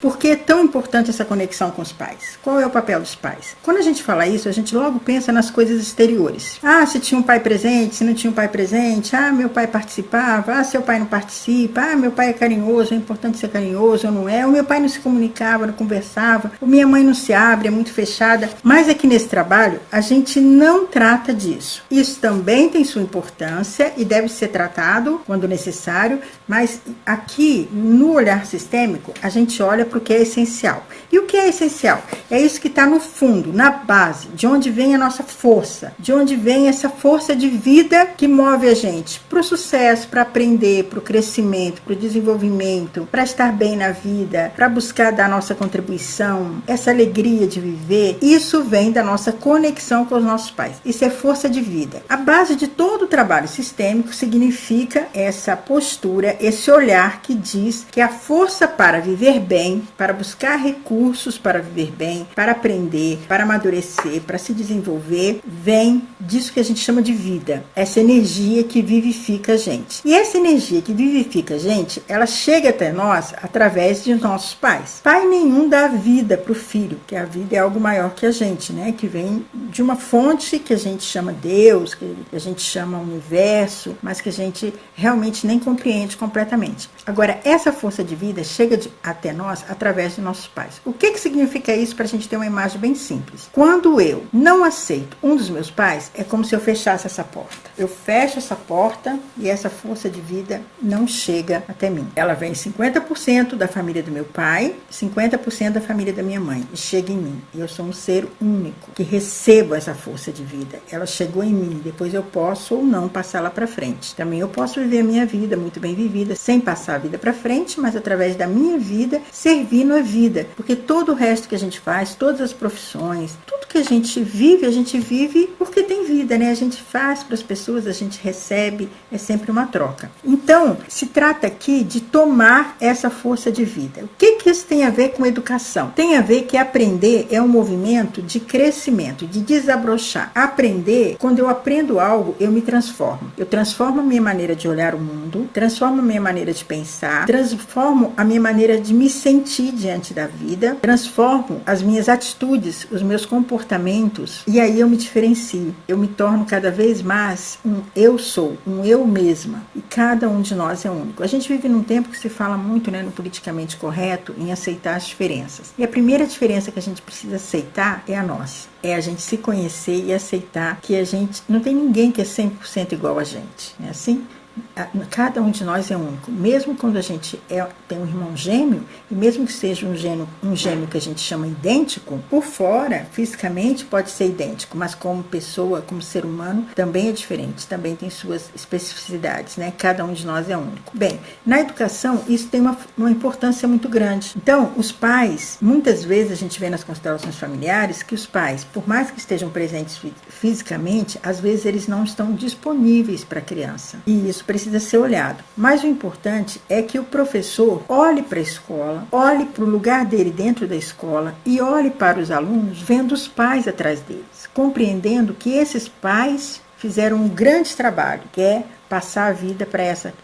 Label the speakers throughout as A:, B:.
A: Por que é tão importante essa conexão com os pais? Qual é o papel dos pais? Quando a gente fala isso, a gente logo pensa nas coisas exteriores. Ah, se tinha um pai presente, se não tinha um pai presente. Ah, meu pai participava. Ah, seu pai não participa. Ah, meu pai é carinhoso, é importante ser carinhoso ou não é. O meu pai não se comunicava, não conversava. O minha mãe não se abre, é muito fechada. Mas aqui nesse trabalho, a gente não trata disso. Isso também tem sua importância e deve ser tratado quando necessário. Mas aqui, no olhar sistêmico, a gente olha para o que é essencial. E o que é essencial? É isso que está no fundo, na base, de onde vem a nossa força, de onde vem essa força de vida que move a gente para o sucesso, para aprender, para o crescimento, para o desenvolvimento, para estar bem na vida, para buscar dar nossa contribuição, essa alegria de viver. Isso vem da nossa conexão com os nossos pais. Isso é força de vida. A base de todo o trabalho sistêmico significa essa postura, esse olhar que diz que a força para viver bem, para buscar recursos para viver bem, para aprender, para amadurecer, para se desenvolver, vem disso que a gente chama de vida. Essa energia que vivifica a gente. E essa energia que vivifica a gente, ela chega até nós através de nossos pais. Pai nenhum dá vida para o filho, que a vida é algo maior que a gente, né? Que vem de uma fonte que a gente chama Deus, que a gente chama universo, mas que a gente realmente nem compreende completamente. Agora, essa força de vida chega até nós através de nossos pais. O que significa isso para a gente ter uma imagem bem simples? Quando eu não aceito um dos meus pais, é como se eu fechasse essa porta. Eu fecho essa porta e essa força de vida não chega até mim. Ela vem 50% da família do meu pai, 50% da família da minha mãe e chega em mim. E eu sou um ser único que recebo essa força de vida. Ela chegou em mim, depois eu posso ou não passá-la para frente. Também eu posso viver a minha vida muito bem vivida, sem passar a vida para frente, mas através da minha vida, servindo a vida. Porque todo o resto que a gente faz, todas as profissões, tudo que a gente vive porque tem vida, né? A gente faz para as pessoas, a gente recebe, é sempre uma troca. Então, se trata aqui de tomar essa força de vida. O que isso tem a ver com educação? Tem a ver que aprender é um movimento de crescimento, de desabrochar. Aprender, quando eu aprendo algo, eu me transformo. Eu transformo a minha maneira de olhar o mundo, transformo a minha maneira de pensar, transformo a minha maneira de me sentir diante da vida, transformo as minhas atitudes, os meus comportamentos, e aí eu me diferencio. Eu me torno cada vez mais um eu sou, um eu mesma. E cada um de nós é único. A gente vive num tempo que se fala muito, né, no politicamente correto, em aceitar as diferenças. E a primeira diferença que a gente precisa aceitar é a nossa. É a gente se conhecer e aceitar que a gente não tem ninguém que é 100% igual a gente. Não é assim? Cada um de nós é único, mesmo quando a gente tem um irmão gêmeo, e mesmo que seja um gêmeo que a gente chama idêntico, por fora, fisicamente pode ser idêntico, mas como pessoa, como ser humano, também é diferente, também tem suas especificidades, né? Cada um de nós é único. Bem, na educação isso tem uma importância muito grande. Então, os pais, muitas vezes a gente vê nas constelações familiares que os pais, por mais que estejam presentes fisicamente, às vezes eles não estão disponíveis para a criança, e isso precisa ser olhado. Mas o importante é que o professor olhe para a escola, olhe para o lugar dele dentro da escola e olhe para os alunos vendo os pais atrás deles, compreendendo que esses pais fizeram um grande trabalho, que é passar a vida para essa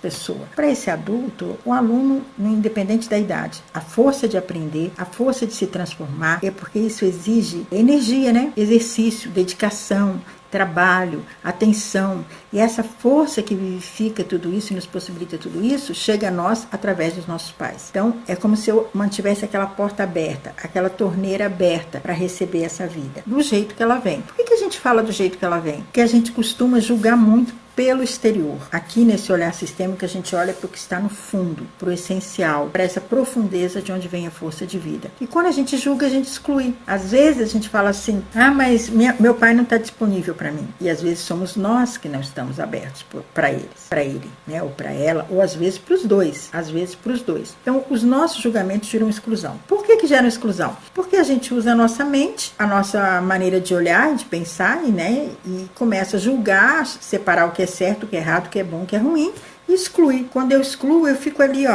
A: pessoa. Para esse adulto, o aluno, independente da idade, a força de aprender, a força de se transformar, é porque isso exige energia, né? Exercício, dedicação, trabalho, atenção, e essa força que vivifica tudo isso e nos possibilita tudo isso, chega a nós através dos nossos pais. Então, é como se eu mantivesse aquela porta aberta, aquela torneira aberta para receber essa vida, do jeito que ela vem. Por que a gente fala do jeito que ela vem? Porque a gente costuma julgar muito pelo exterior. Aqui nesse olhar sistêmico a gente olha para o que está no fundo, para o essencial, para essa profundeza de onde vem a força de vida. E quando a gente julga, a gente exclui. Às vezes a gente fala assim, mas meu pai não está disponível para mim. E às vezes somos nós que não estamos abertos para ele, né? Ou para ela, ou às vezes para os dois. Então os nossos julgamentos geram exclusão. Por que geram exclusão? Porque a gente usa a nossa mente, a nossa maneira de olhar, de pensar, e começa a julgar, separar o que é certo, o que é errado, o que é bom, o que é ruim, e exclui. Quando eu excluo, eu fico ali,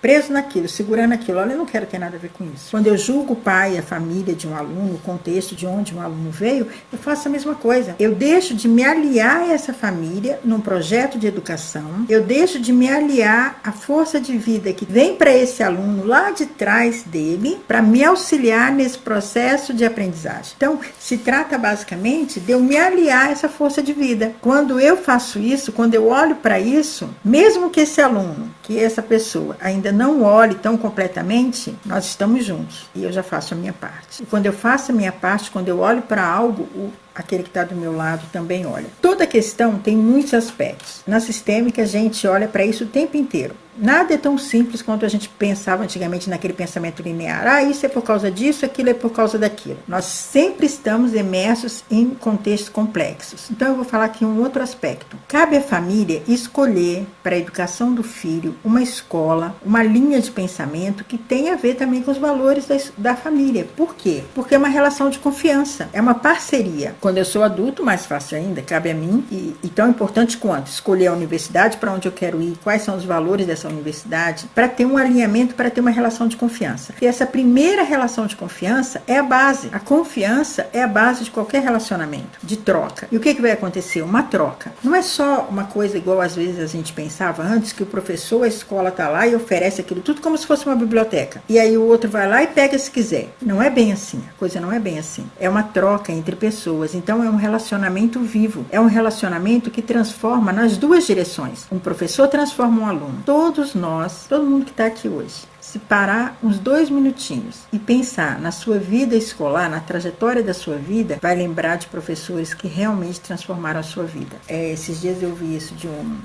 A: preso naquilo, segurando aquilo. Olha, eu não quero ter nada a ver com isso. Quando eu julgo o pai, a família de um aluno, o contexto de onde um aluno veio, eu faço a mesma coisa. Eu deixo de me aliar a essa família num projeto de educação, eu deixo de me aliar à força de vida que vem para esse aluno lá de trás dele, para me auxiliar nesse processo de aprendizagem. Então, se trata basicamente de eu me aliar a essa força de vida. Quando eu faço isso, quando eu olho para isso, mesmo que esse aluno, que essa pessoa ainda não olhe tão completamente, nós estamos juntos e eu já faço a minha parte. E quando eu faço a minha parte, quando eu olho para algo, aquele que está do meu lado também olha. Toda questão tem muitos aspectos. Na sistêmica, a gente olha para isso o tempo inteiro. Nada é tão simples quanto a gente pensava antigamente naquele pensamento linear. Ah, isso é por causa disso, aquilo é por causa daquilo. Nós sempre estamos imersos em contextos complexos. Então eu vou falar aqui um outro aspecto. Cabe à família escolher para a educação do filho uma escola, uma linha de pensamento que tenha a ver também com os valores da família. Por quê? Porque é uma relação de confiança, é uma parceria. Quando eu sou adulto, mais fácil ainda, cabe a mim, e tão importante quanto escolher a universidade para onde eu quero ir, quais são os valores dessa universidade, para ter um alinhamento, para ter uma relação de confiança. E essa primeira relação de confiança é a base. A confiança é a base de qualquer relacionamento, de troca. E o que vai acontecer? Uma troca. Não é só uma coisa igual às vezes a gente pensava antes, que o professor, a escola está lá e oferece aquilo tudo como se fosse uma biblioteca. E aí o outro vai lá e pega se quiser. Não é bem assim. A coisa não é bem assim. É uma troca entre pessoas. Então é um relacionamento vivo. É um relacionamento que transforma nas duas direções. Um professor transforma um aluno. Todos nós, todo mundo que está aqui hoje, se parar uns 2 minutinhos e pensar na sua vida escolar, na trajetória da sua vida, vai lembrar de professores que realmente transformaram a sua vida. Esses dias eu vi isso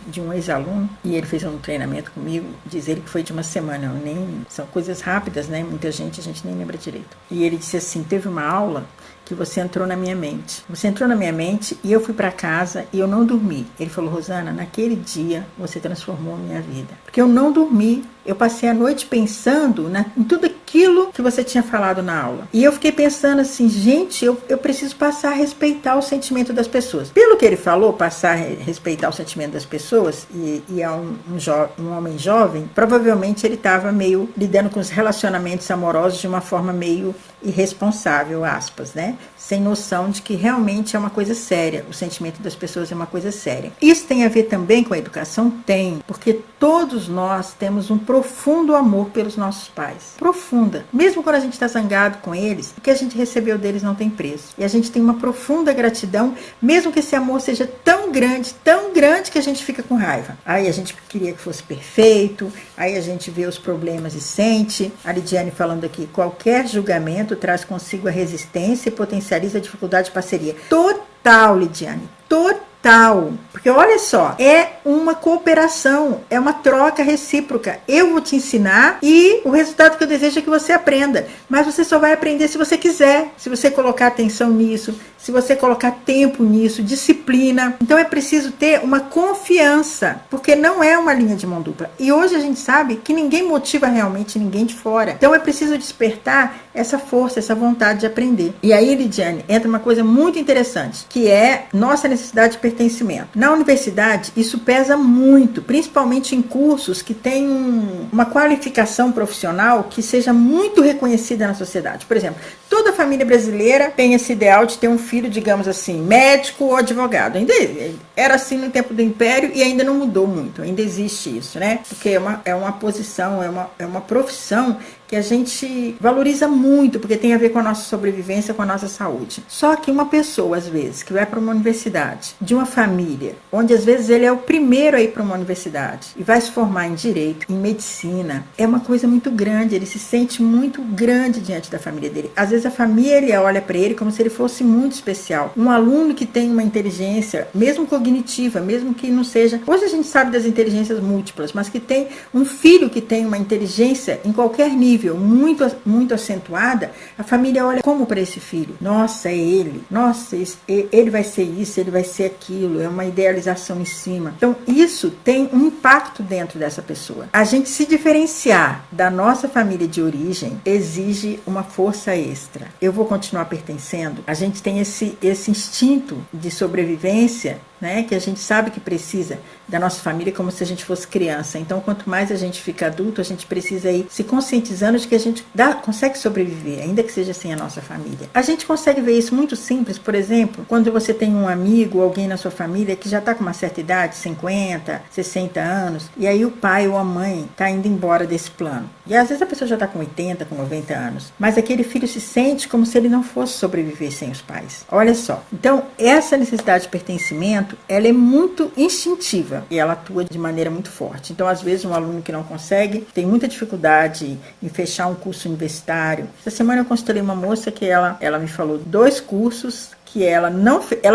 A: de um ex-aluno e ele fez um treinamento comigo, diz ele que foi de uma semana, são coisas rápidas, né? Muita gente, a gente nem lembra direito. E ele disse assim, teve uma aula que você entrou na minha mente. Você entrou na minha mente e eu fui para casa e eu não dormi. Ele falou, Rosana, naquele dia você transformou a minha vida. Porque eu não dormi. Eu passei a noite pensando em tudo aquilo que você tinha falado na aula. E eu fiquei pensando assim, gente, eu preciso passar a respeitar o sentimento das pessoas. Pelo que ele falou, passar a respeitar o sentimento das pessoas, e é um homem jovem, provavelmente ele estava meio lidando com os relacionamentos amorosos de uma forma meio irresponsável, aspas, né? Sem noção de que realmente é uma coisa séria. O sentimento das pessoas é uma coisa séria. Isso tem a ver também com a educação? Tem, porque todos nós temos um profundo amor pelos nossos pais. Profunda. Mesmo quando a gente está zangado com eles, o que a gente recebeu deles não tem preço. E a gente tem uma profunda gratidão, mesmo que esse amor seja tão grande que a gente fica com raiva. Aí a gente queria que fosse perfeito, aí a gente vê os problemas e sente. A Lidiane falando aqui, qualquer julgamento traz consigo a resistência e potencializa a dificuldade de parceria. Total, Lidiane. Total. Porque olha só, é uma cooperação, é uma troca recíproca. Eu vou te ensinar e o resultado que eu desejo é que você aprenda. Mas você só vai aprender se você quiser, se você colocar atenção nisso, se você colocar tempo nisso, disciplina. Então é preciso ter uma confiança, porque não é uma linha de mão dupla. E hoje a gente sabe que ninguém motiva realmente ninguém de fora. Então é preciso despertar essa força, essa vontade de aprender. E aí, Lidiane, entra uma coisa muito interessante, que é nossa necessidade de pertencimento. Na universidade, isso pesa muito, principalmente em cursos que têm uma qualificação profissional que seja muito reconhecida na sociedade. Por exemplo, toda família brasileira tem esse ideal de ter um filho, digamos assim, médico ou advogado. Ainda era assim no tempo do Império e ainda não mudou muito, ainda existe isso, né? Porque é uma posição, é uma profissão que a gente valoriza muito, porque tem a ver com a nossa sobrevivência, com a nossa saúde. Só que uma pessoa, às vezes, que vai para uma universidade, de uma família, onde às vezes ele é o primeiro a ir para uma universidade e vai se formar em direito, em medicina, é uma coisa muito grande, ele se sente muito grande diante da família dele. Às vezes a família olha para ele como se ele fosse muito especial. Um aluno que tem uma inteligência, mesmo cognitiva, mesmo que não seja... Hoje a gente sabe das inteligências múltiplas, mas que tem um filho que tem uma inteligência em qualquer nível, muito, muito acentuada, a família olha como para esse filho. Nossa, é ele. Nossa, ele vai ser isso, ele vai ser aquilo. É uma idealização em cima. Então, isso tem um impacto dentro dessa pessoa. A gente se diferenciar da nossa família de origem exige uma força extra. Eu vou continuar pertencendo. A gente tem esse instinto de sobrevivência né? Que a gente sabe que precisa da nossa família como se a gente fosse criança. Então, quanto mais a gente fica adulto, a gente precisa ir se conscientizando de que a gente consegue sobreviver, ainda que seja sem a nossa família. A gente consegue ver isso muito simples, por exemplo, quando você tem um amigo ou alguém na sua família que já está com uma certa idade, 50, 60 anos, e aí o pai ou a mãe está indo embora desse plano. E às vezes a pessoa já está com 80, com 90 anos, mas aquele filho se sente como se ele não fosse sobreviver sem os pais. Olha só. Então, essa necessidade de pertencimento, ela é muito instintiva e ela atua de maneira muito forte. Então, às vezes, um aluno que não consegue, tem muita dificuldade em fechar um curso universitário. Essa semana eu consultei uma moça que ela me falou 2 cursos que ela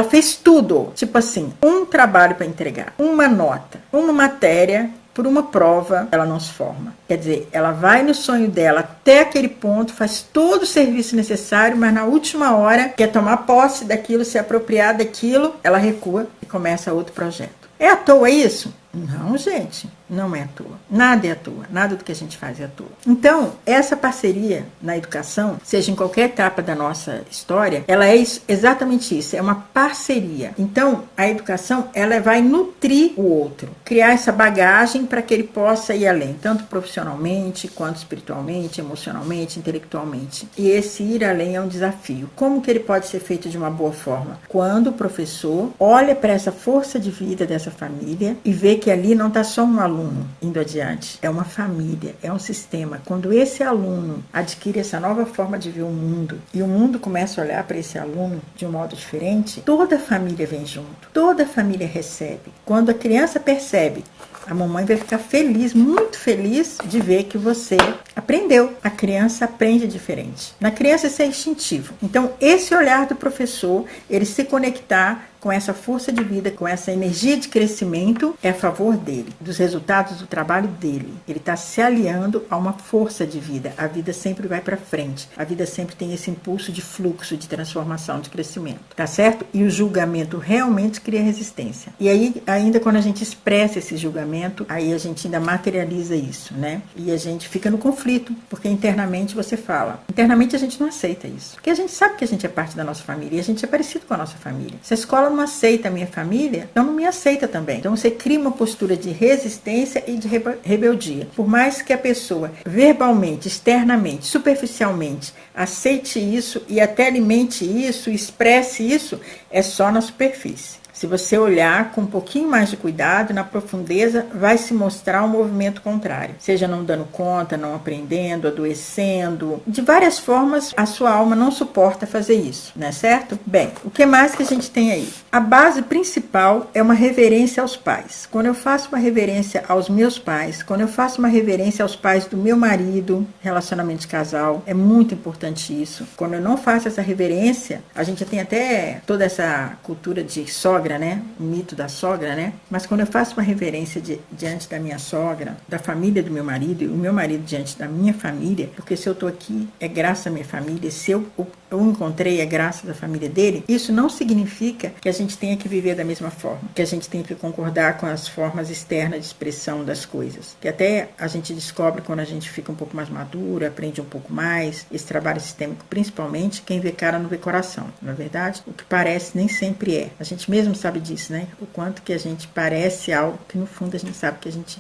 A: fez tudo, tipo assim, um trabalho para entregar, uma nota, uma matéria, por uma prova, ela não se forma. Quer dizer, ela vai no sonho dela até aquele ponto, faz todo o serviço necessário, mas na última hora quer tomar posse daquilo, se apropriar daquilo, ela recua e começa outro projeto. É à toa isso? Não, gente, não é à toa. Nada é à toa, nada do que a gente faz é à toa. Então, essa parceria na educação, seja em qualquer etapa da nossa história, ela é exatamente isso, é uma parceria. Então, a educação, ela vai nutrir o outro, criar essa bagagem para que ele possa ir além, tanto profissionalmente, quanto espiritualmente, emocionalmente, intelectualmente. E esse ir além é um desafio. Como que ele pode ser feito de uma boa forma? Quando o professor olha para essa força de vida dessa família e vê que ali não está só um aluno indo adiante, é uma família, é um sistema. Quando esse aluno adquire essa nova forma de ver o mundo e o mundo começa a olhar para esse aluno de um modo diferente, toda a família vem junto, toda a família recebe. Quando a criança percebe, a mamãe vai ficar feliz, muito feliz de ver que você aprendeu. A criança aprende diferente. Na criança isso é instintivo. Então, esse olhar do professor, ele se conectar com essa força de vida, com essa energia de crescimento, é a favor dele, dos resultados do trabalho dele. Ele está se aliando a uma força de vida. A vida sempre vai para frente. A vida sempre tem esse impulso de fluxo, de transformação, de crescimento. Tá certo? E o julgamento realmente cria resistência. E aí, ainda quando a gente expressa esse julgamento, aí a gente ainda materializa isso, né? E a gente fica no conflito, porque internamente você fala. Internamente a gente não aceita isso. Porque a gente sabe que a gente é parte da nossa família e a gente é parecido com a nossa família. Se a escola não aceita a minha família, então não me aceita também. Então você cria uma postura de resistência e de rebeldia. Por mais que a pessoa verbalmente, externamente, superficialmente aceite isso e até alimente isso, expresse isso, é só na superfície. Se você olhar com um pouquinho mais de cuidado, na profundeza, vai se mostrar um movimento contrário. Seja não dando conta, não aprendendo, adoecendo. De várias formas, a sua alma não suporta fazer isso, não é certo? Bem, o que mais que a gente tem aí? A base principal é uma reverência aos pais. Quando eu faço uma reverência aos meus pais, quando eu faço uma reverência aos pais do meu marido, relacionamento de casal, é muito importante isso. Quando eu não faço essa reverência, a gente tem até toda essa cultura de sogra, né? O mito da sogra, né? Mas quando eu faço uma reverência diante da minha sogra, da família do meu marido, e o meu marido diante da minha família, porque se eu tô aqui é graças à minha família, se eu encontrei é graças à família dele, isso não significa que a gente tenha que viver da mesma forma, que a gente tenha que concordar com as formas externas de expressão das coisas, que até a gente descobre quando a gente fica um pouco mais madura, aprende um pouco mais, esse trabalho sistêmico, principalmente, quem vê cara não vê coração, não é verdade? O que parece nem sempre é. A gente mesmo sabe disso, né? O quanto que a gente parece algo que no fundo a gente sabe que a gente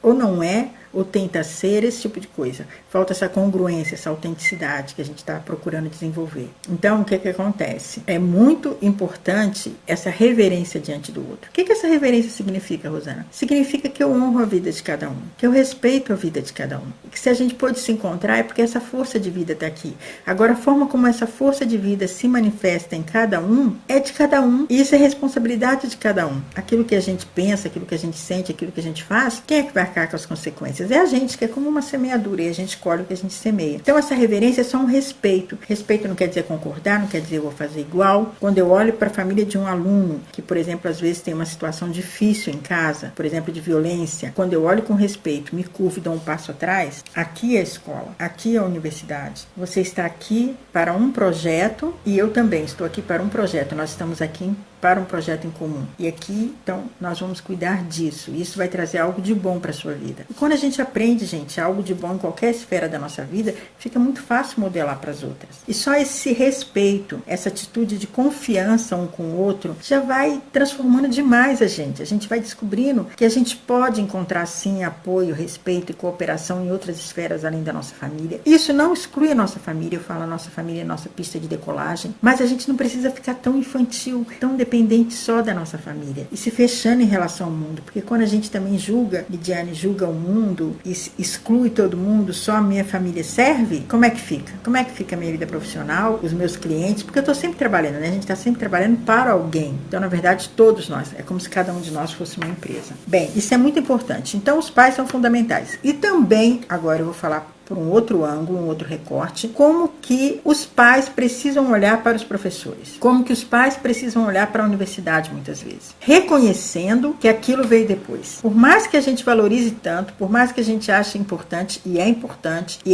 A: ou não é, ou tenta ser, esse tipo de coisa. Falta essa congruência, essa autenticidade que a gente está procurando desenvolver. Então, o que acontece? É muito importante essa reverência diante do outro. O que essa reverência significa, Rosana? Significa que eu honro a vida de cada um, que eu respeito a vida de cada um. E que se a gente pôde se encontrar é porque essa força de vida está aqui. Agora, a forma como essa força de vida se manifesta em cada um é de cada um. E isso é responsabilidade de cada um. Aquilo que a gente pensa, aquilo que a gente sente, aquilo que a gente faz, quem é que vai arcar com as consequências? É a gente, que é como uma semeadura, e a gente colhe o que a gente semeia. Então essa reverência é só um respeito. Respeito não quer dizer concordar, não quer dizer eu vou fazer igual. Quando eu olho para a família de um aluno, que por exemplo, às vezes tem uma situação difícil em casa, por exemplo, de violência, quando eu olho com respeito, me curvo e dou um passo atrás, aqui é a escola, aqui é a universidade. Você está aqui para um projeto e eu também estou aqui para um projeto. Nós estamos aqui para um projeto em comum. E aqui, então, nós vamos cuidar disso. Isso vai trazer algo de bom para a sua vida. E quando a gente aprende, gente, algo de bom em qualquer esfera da nossa vida, fica muito fácil modelar para as outras. E só esse respeito, essa atitude de confiança um com o outro, já vai transformando demais a gente. A gente vai descobrindo que a gente pode encontrar, sim, apoio, respeito e cooperação em outras esferas além da nossa família. Isso não exclui a nossa família, eu falo a nossa família é nossa pista de decolagem, mas a gente não precisa ficar tão infantil, tão dependente só da nossa família e se fechando em relação ao mundo, porque quando a gente também julga, Lidiane, julga o mundo e exclui todo mundo, só a minha família serve, como é que fica? Como é que fica a minha vida profissional, os meus clientes? Porque eu estou sempre trabalhando, né? A gente está sempre trabalhando para alguém. Então, na verdade, todos nós, é como se cada um de nós fosse uma empresa. Bem, isso é muito importante. Então, os pais são fundamentais. E também, agora eu vou falar por um outro ângulo, um outro recorte, como que os pais precisam olhar para os professores, como que os pais precisam olhar para a universidade muitas vezes, reconhecendo que aquilo veio depois. Por mais que a gente valorize tanto, por mais que a gente ache importante, e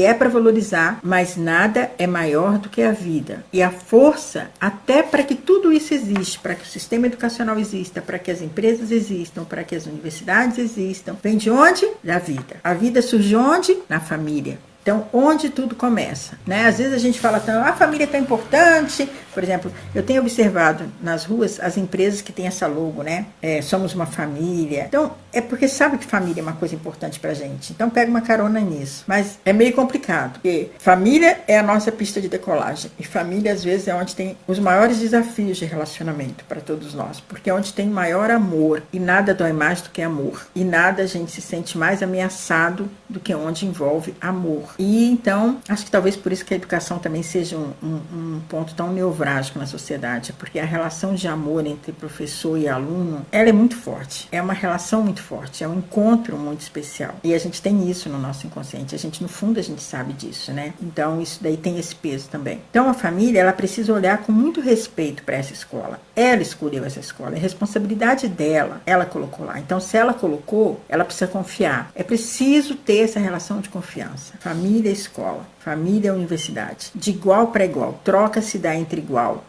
A: é para valorizar, mas nada é maior do que a vida. E a força, até para que tudo isso exista, para que o sistema educacional exista, para que as empresas existam, para que as universidades existam, vem de onde? Da vida. A vida surge onde? Na família. Então, onde tudo começa, né? Às vezes a gente fala, a família é tão importante. Por exemplo, eu tenho observado nas ruas as empresas que têm essa logo, né? Somos uma família. Então, é porque sabe que família é uma coisa importante pra gente. Então, pega uma carona nisso. Mas é meio complicado, porque família é a nossa pista de decolagem. E família, às vezes, é onde tem os maiores desafios de relacionamento para todos nós. Porque é onde tem maior amor. E nada dói mais do que amor. E nada a gente se sente mais ameaçado do que onde envolve amor. E então, acho que talvez por isso que a educação também seja um ponto tão nevrálgico na sociedade, porque a relação de amor entre professor e aluno, ela é muito forte, é uma relação muito forte, é um encontro muito especial. E a gente tem isso no nosso inconsciente, a gente, no fundo, a gente sabe disso, né? Então, isso daí tem esse peso também. Então, a família, ela precisa olhar com muito respeito para essa escola. Ela escolheu essa escola, é responsabilidade dela, ela colocou lá. Então, se ela colocou, ela precisa confiar. É preciso ter essa relação de confiança. Família e escola, família e universidade, de igual para igual, troca se dá entre igual.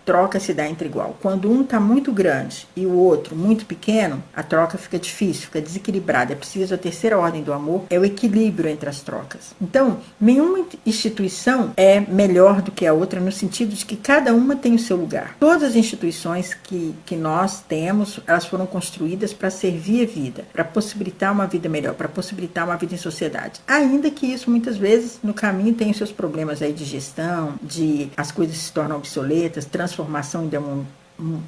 A: Quando um está muito grande e o outro muito pequeno, a troca fica difícil, fica desequilibrada. É preciso a terceira ordem do amor, é o equilíbrio entre as trocas. Então, nenhuma instituição é melhor do que a outra no sentido de que cada uma tem o seu lugar. Todas as instituições que nós temos, elas foram construídas para servir a vida, para possibilitar uma vida melhor, para possibilitar uma vida em sociedade. Ainda que isso muitas vezes no caminho tem os seus problemas aí de gestão, de as coisas se tornam obsoletas, transformação ainda é um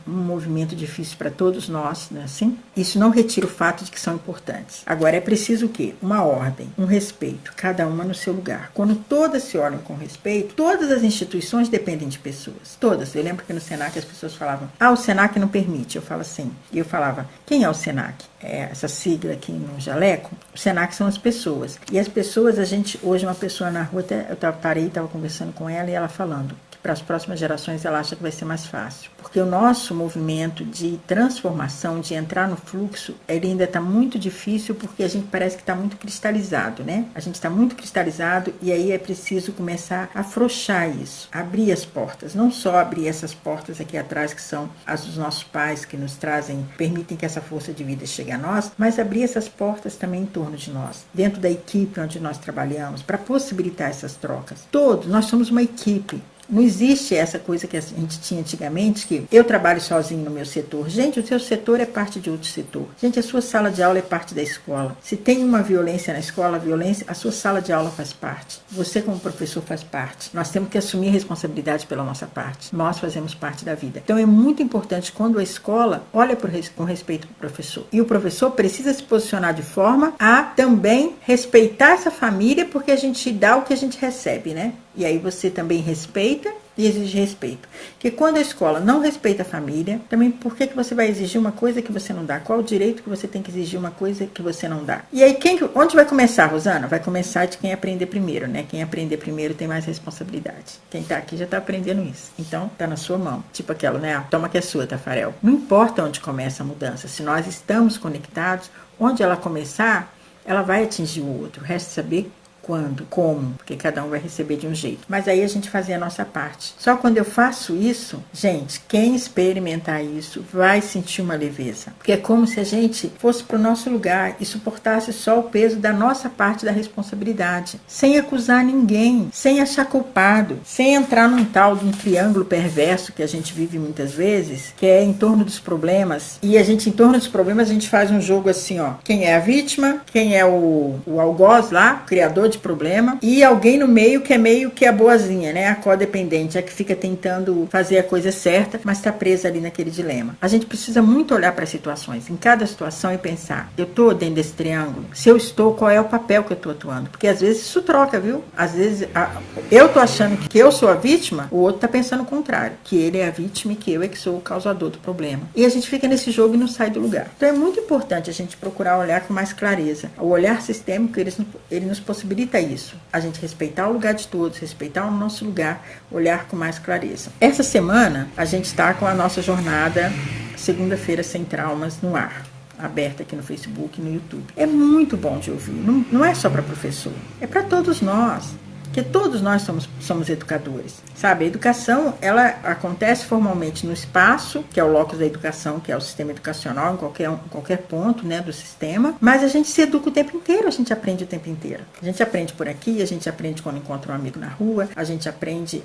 A: movimento difícil para todos nós, né? Assim, isso não retira o fato de que são importantes. Agora, é preciso o quê? Uma ordem, um respeito, cada uma no seu lugar. Quando todas se olham com respeito, todas as instituições dependem de pessoas. Todas. Eu lembro que no Senac as pessoas falavam, o Senac não permite. Eu falo assim. E eu falava, quem é o Senac? Essa sigla aqui no jaleco, o Senac são as pessoas. E as pessoas, hoje uma pessoa na rua, eu estava conversando com ela e ela falando, para as próximas gerações ela acha que vai ser mais fácil. Porque o nosso movimento de transformação, de entrar no fluxo, ele ainda está muito difícil porque a gente parece que está muito cristalizado, né? A gente está muito cristalizado e aí é preciso começar a afrouxar isso, abrir as portas, não só abrir essas portas aqui atrás que são as dos nossos pais que nos trazem, permitem que essa força de vida chegue a nós, mas abrir essas portas também em torno de nós, dentro da equipe onde nós trabalhamos, para possibilitar essas trocas. Todos, nós somos uma equipe. Não existe essa coisa que a gente tinha antigamente, que eu trabalho sozinho no meu setor. Gente, o seu setor é parte de outro setor. Gente, a sua sala de aula é parte da escola. Se tem uma violência na escola, a sua sala de aula faz parte. Você, como professor, faz parte. Nós temos que assumir a responsabilidade pela nossa parte. Nós fazemos parte da vida. Então, é muito importante quando a escola olha com respeito para o professor. E o professor precisa se posicionar de forma a também respeitar essa família, porque a gente dá o que a gente recebe, né? E aí você também respeita e exige respeito. Porque quando a escola não respeita a família, também por que você vai exigir uma coisa que você não dá? Qual o direito que você tem que exigir uma coisa que você não dá? E aí, onde vai começar, Rosana? Vai começar de quem aprender primeiro, né? Quem aprender primeiro tem mais responsabilidade. Quem tá aqui já tá aprendendo isso. Então, tá na sua mão. Tipo aquela, né? Toma que é sua, Tafarel. Não importa onde começa a mudança. Se nós estamos conectados, onde ela começar, ela vai atingir o outro. Resta saber quando, como, porque cada um vai receber de um jeito. Mas aí a gente fazia a nossa parte. Só quando eu faço isso, gente, quem experimentar isso vai sentir uma leveza. Porque é como se a gente fosse para o nosso lugar e suportasse só o peso da nossa parte da responsabilidade, sem acusar ninguém, sem achar culpado, sem entrar num tal de um triângulo perverso que a gente vive muitas vezes, que é em torno dos problemas. E a gente, em torno dos problemas, a gente faz um jogo assim, ó. Quem é a vítima, quem é o algoz lá, o criador de problema, e alguém no meio que é meio que a boazinha, né? A codependente, a que fica tentando fazer a coisa certa, mas está presa ali naquele dilema. A gente precisa muito olhar para as situações, em cada situação, e pensar, eu estou dentro desse triângulo? Se eu estou, qual é o papel que eu estou atuando? Porque às vezes isso troca, viu? Às vezes eu estou achando que eu sou a vítima, o outro está pensando o contrário, que ele é a vítima e que eu é que sou o causador do problema. E a gente fica nesse jogo e não sai do lugar. Então é muito importante a gente procurar olhar com mais clareza. O olhar sistêmico, ele nos possibilita isso. A gente respeitar o lugar de todos, respeitar o nosso lugar, olhar com mais clareza. Essa semana, a gente está com a nossa jornada Segunda-feira Sem Traumas no ar, aberta aqui no Facebook e no YouTube. É muito bom de ouvir. Não é só para professor, é para todos nós. Porque todos nós somos educadores, sabe? A educação, ela acontece formalmente no espaço, que é o locus da educação, que é o sistema educacional, em qualquer ponto, né, do sistema, mas a gente se educa o tempo inteiro, a gente aprende o tempo inteiro. A gente aprende por aqui, a gente aprende quando encontra um amigo na rua, a gente aprende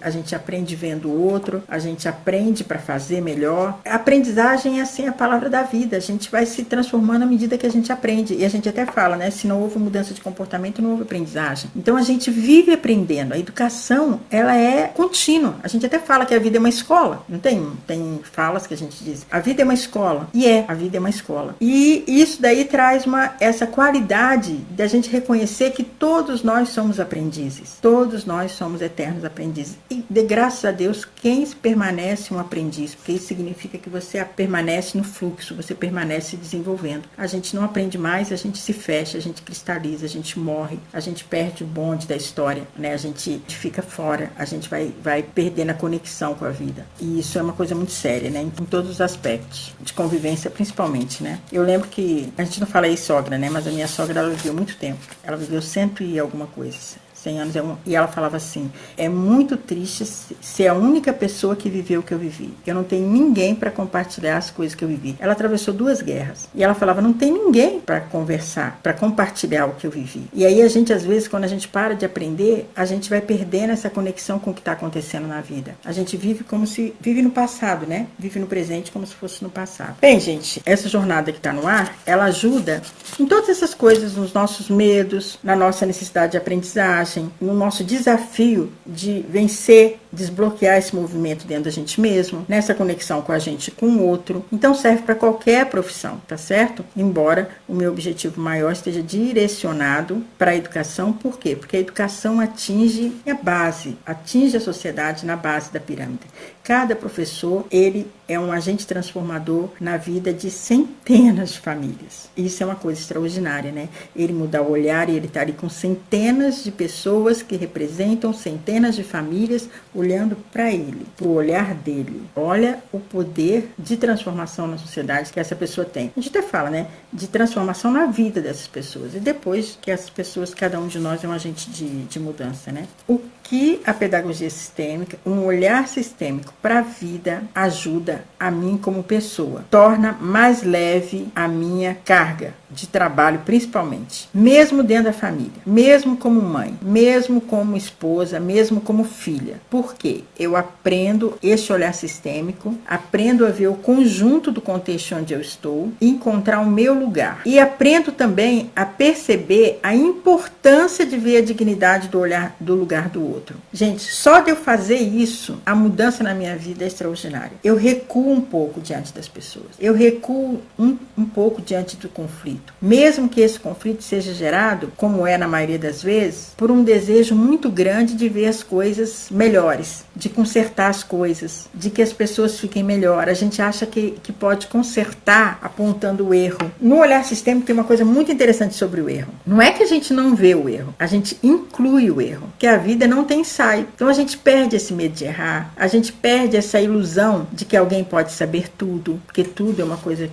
A: vendo o outro, a gente aprende para fazer melhor. A aprendizagem é assim a palavra da vida, a gente vai se transformando à medida que a gente aprende, e a gente até fala, né, se não houve mudança de comportamento, não houve aprendizagem. Então a gente vive aprendendo. A educação, ela é contínua. A gente até fala que a vida é uma escola. Não tem falas que a gente diz. A vida é uma escola. E a vida é uma escola. E isso daí traz essa qualidade da gente reconhecer que todos nós somos aprendizes. Todos nós somos eternos aprendizes. E, de graças a Deus, quem permanece um aprendiz, porque isso significa que você permanece no fluxo, você permanece desenvolvendo. A gente não aprende mais, a gente se fecha, a gente cristaliza, a gente morre, a gente perde o bonde da história, né? A gente fica fora, a gente vai perdendo a conexão com a vida. E isso é uma coisa muito séria, né? Em todos os aspectos, de convivência principalmente, né? Eu lembro que, a gente não fala aí sogra, né? Mas a minha sogra, ela viveu muito tempo. Ela viveu 100 e alguma coisa. 100 anos, e ela falava assim, é muito triste ser a única pessoa que viveu o que eu vivi. Eu não tenho ninguém para compartilhar as coisas que eu vivi. Ela atravessou 2 guerras. E ela falava, não tem ninguém para conversar, para compartilhar o que eu vivi. E aí a gente, às vezes, quando a gente para de aprender, a gente vai perdendo essa conexão com o que está acontecendo na vida. A gente vive como se... Vive no passado, né? Vive no presente como se fosse no passado. Bem, gente, essa jornada que está no ar, ela ajuda em todas essas coisas, nos nossos medos, na nossa necessidade de aprendizagem, no nosso desafio de vencer, desbloquear esse movimento dentro da gente mesmo, nessa conexão com a gente e com o outro. Então serve para qualquer profissão, tá certo? Embora o meu objetivo maior esteja direcionado para a educação. Por quê? Porque a educação atinge a base, atinge a sociedade na base da pirâmide. Cada professor, ele é um agente transformador na vida de centenas de famílias. Isso é uma coisa extraordinária, né? Ele muda o olhar e ele está ali com centenas de pessoas que representam centenas de famílias olhando para ele, para o olhar dele. Olha o poder de transformação na sociedade que essa pessoa tem. A gente até fala, né? De transformação na vida dessas pessoas. E depois que as pessoas, cada um de nós é um agente de mudança, né? O que a pedagogia sistêmica, um olhar sistêmico para a vida, ajuda a mim como pessoa, torna mais leve a minha carga de trabalho, principalmente, mesmo dentro da família, mesmo como mãe, mesmo como esposa, mesmo como filha. Por quê? Eu aprendo esse olhar sistêmico, aprendo a ver o conjunto do contexto onde eu estou, encontrar o meu lugar. E aprendo também a perceber a importância de ver a dignidade do lugar do outro. Gente, só de eu fazer isso, a mudança na minha vida é extraordinária. Eu recuo um pouco diante das pessoas. Eu recuo um pouco diante do conflito. Mesmo que esse conflito seja gerado, como é na maioria das vezes, por um desejo muito grande de ver as coisas melhores, de consertar as coisas, de que as pessoas fiquem melhor. A gente acha que pode consertar apontando o erro. No olhar sistêmico tem uma coisa muito interessante sobre o erro. Não é que a gente não vê o erro, a gente inclui o erro, que a vida não tem ensaio. Então a gente perde esse medo de errar, a gente perde essa ilusão de que alguém pode saber tudo, porque tudo é uma coisa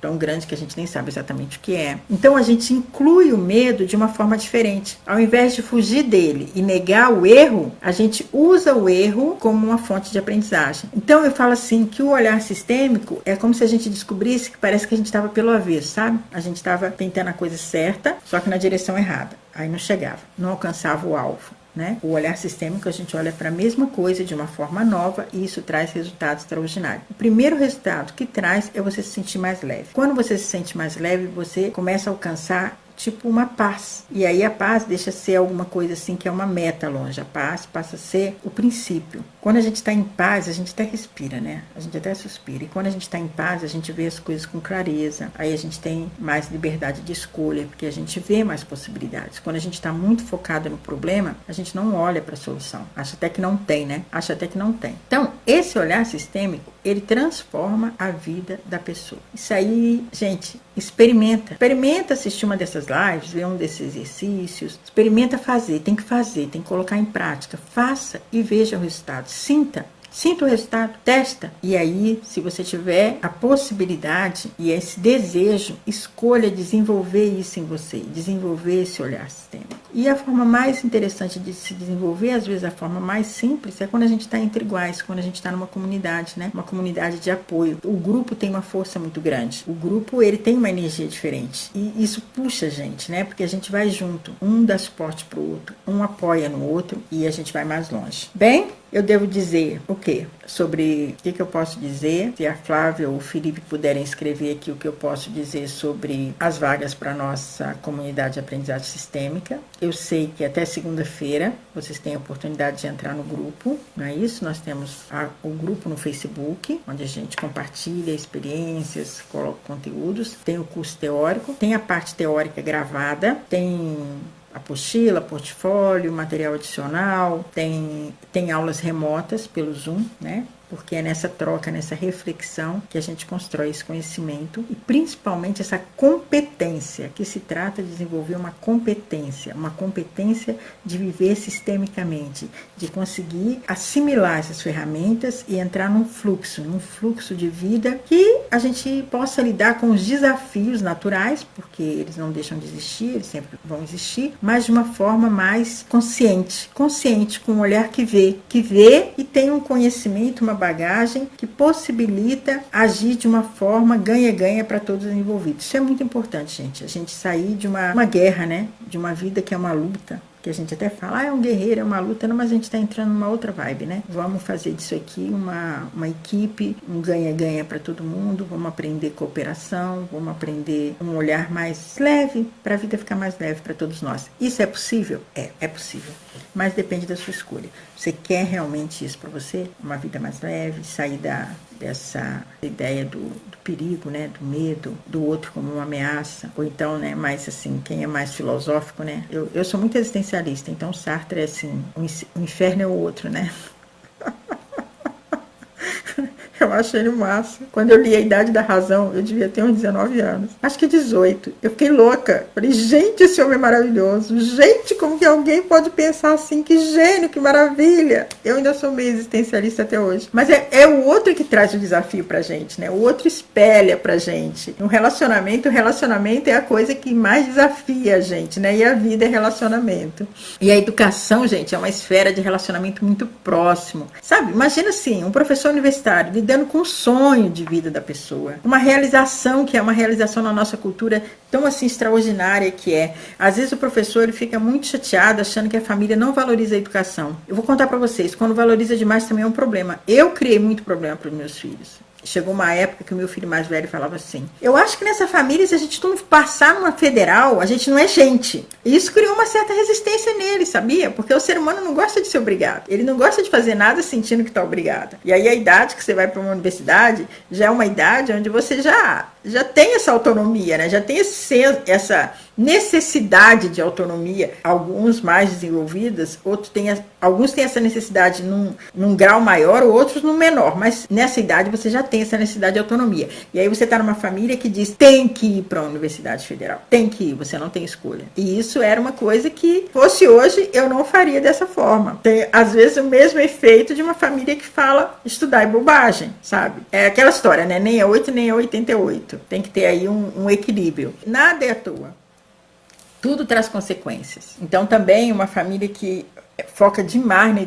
A: tão grande que a gente nem sabe exatamente o que é. Então a gente inclui o medo de uma forma diferente. Ao invés de fugir dele e negar o erro, a gente usa o erro como uma fonte de aprendizagem. Então eu falo assim, que o olhar sistêmico é como se a gente descobrisse que parece que a gente estava pelo avesso, sabe? A gente estava tentando a coisa certa, só que na direção errada. Aí não chegava, não alcançava o alvo. Né? O olhar sistêmico, a gente olha para a mesma coisa de uma forma nova e isso traz resultados extraordinários. O primeiro resultado que traz é você se sentir mais leve. Quando você se sente mais leve, você começa a alcançar tipo uma paz. E aí a paz deixa de ser alguma coisa assim que é uma meta longe. A paz passa a ser o princípio. Quando a gente está em paz, a gente até respira, né? A gente até suspira. E quando a gente está em paz, a gente vê as coisas com clareza. Aí a gente tem mais liberdade de escolha, porque a gente vê mais possibilidades. Quando a gente está muito focado no problema, a gente não olha para a solução. Acha até que não tem, né? Acha até que não tem. Então, esse olhar sistêmico, ele transforma a vida da pessoa. Isso aí, gente, experimenta. Experimenta assistir uma dessas lives, ver um desses exercícios. Experimenta fazer, tem que colocar em prática. Faça e veja o resultado. Sinta o resultado, testa. E aí, se você tiver a possibilidade e esse desejo, escolha desenvolver isso em você, desenvolver esse olhar sistêmico. E a forma mais interessante de se desenvolver, às vezes a forma mais simples, é quando a gente está entre iguais, quando a gente está numa comunidade, né? Uma comunidade de apoio. O grupo tem uma força muito grande. O grupo, ele tem uma energia diferente. E isso puxa a gente, né? Porque a gente vai junto. Um dá suporte para o outro, um apoia no outro e a gente vai mais longe. Bem, eu devo dizer o quê? Sobre o que eu posso dizer. Se a Flávia ou o Felipe puderem escrever aqui o que eu posso dizer sobre as vagas para a nossa comunidade de aprendizagem sistêmica. Eu sei que até segunda-feira vocês têm a oportunidade de entrar no grupo, não é isso? Nós temos o grupo no Facebook, onde a gente compartilha experiências, coloca conteúdos. Tem o curso teórico, tem a parte teórica gravada, tem apostila, portfólio, material adicional, tem aulas remotas pelo Zoom, né? Porque é nessa troca, nessa reflexão que a gente constrói esse conhecimento e principalmente essa competência, que se trata de desenvolver uma competência de viver sistemicamente, de conseguir assimilar essas ferramentas e entrar num fluxo de vida que a gente possa lidar com os desafios naturais, porque eles não deixam de existir, eles sempre vão existir, mas de uma forma mais consciente, com um olhar que vê e tem um conhecimento, uma bagagem que possibilita agir de uma forma ganha-ganha para todos os envolvidos. Isso é muito importante, gente. A gente sair de uma guerra, né? De uma vida que é uma luta, que a gente até fala, é um guerreiro, é uma luta, não, mas a gente está entrando numa outra vibe, né? Vamos fazer disso aqui uma equipe, um ganha-ganha para todo mundo, vamos aprender cooperação, vamos aprender um olhar mais leve, para a vida ficar mais leve para todos nós. Isso é possível? É possível, mas depende da sua escolha. Você quer realmente isso para você? Uma vida mais leve, sair dessa ideia do perigo, né, do medo, do outro como uma ameaça, ou então, né, mais assim, quem é mais filosófico, né, eu sou muito existencialista, então Sartre é assim, o inferno é o outro, né. Eu acho ele massa. Quando eu li A Idade da Razão, eu devia ter uns 19 anos. Acho que 18. Eu fiquei louca. Falei, gente, esse homem é maravilhoso. Gente, como que alguém pode pensar assim? Que gênio, que maravilha. Eu ainda sou meio existencialista até hoje. Mas é o outro que traz o desafio pra gente, né? O outro espelha pra gente. No relacionamento, o relacionamento é a coisa que mais desafia a gente, né? E a vida é relacionamento. E a educação, gente, é uma esfera de relacionamento muito próximo. Sabe? Imagina assim, um professor universitário lidando com o sonho de vida da pessoa. Uma realização que é uma realização na nossa cultura tão assim extraordinária que é. Às vezes o professor ele fica muito chateado achando que a família não valoriza a educação. Eu vou contar para vocês, quando valoriza demais também é um problema. Eu criei muito problema para os meus filhos. Chegou uma época que o meu filho mais velho falava assim, eu acho que nessa família, se a gente não passar numa federal, a gente não é gente. E isso criou uma certa resistência nele, sabia? Porque o ser humano não gosta de ser obrigado. Ele não gosta de fazer nada sentindo que está obrigado. E aí a idade que você vai para uma universidade já é uma idade onde você já tem essa autonomia, né? Já tem essa necessidade de autonomia. Alguns mais desenvolvidas, outros têm Alguns têm essa necessidade num grau maior, outros num menor, mas nessa idade você já tem essa necessidade de autonomia. E aí você está numa família que diz, tem que ir para a Universidade Federal, tem que ir, você não tem escolha. E isso era uma coisa que, fosse hoje, eu não faria dessa forma. Tem, às vezes, o mesmo efeito de uma família que fala, estudar é bobagem, sabe? É aquela história, né? Nem é 8, nem é 88. Tem que ter aí um equilíbrio. Nada é à toa. Tudo traz consequências. Então, também, uma família que foca demais na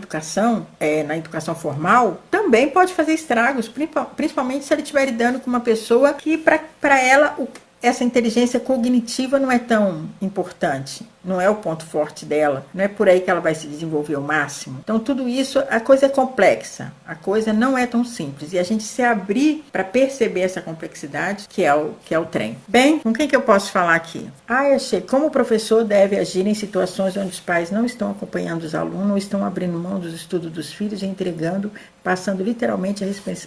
A: educação formal, também pode fazer estragos, principalmente se ele estiver lidando com uma pessoa que, para ela, essa inteligência cognitiva não é tão importante, não é o ponto forte dela, não é por aí que ela vai se desenvolver ao máximo. Então, tudo isso, a coisa é complexa, a coisa não é tão simples, e a gente se abrir para perceber essa complexidade, que é o trem. Bem, com quem que eu posso falar aqui? Eu achei como o professor deve agir em situações onde os pais não estão acompanhando os alunos, ou estão abrindo mão dos estudos dos filhos e entregando, passando literalmente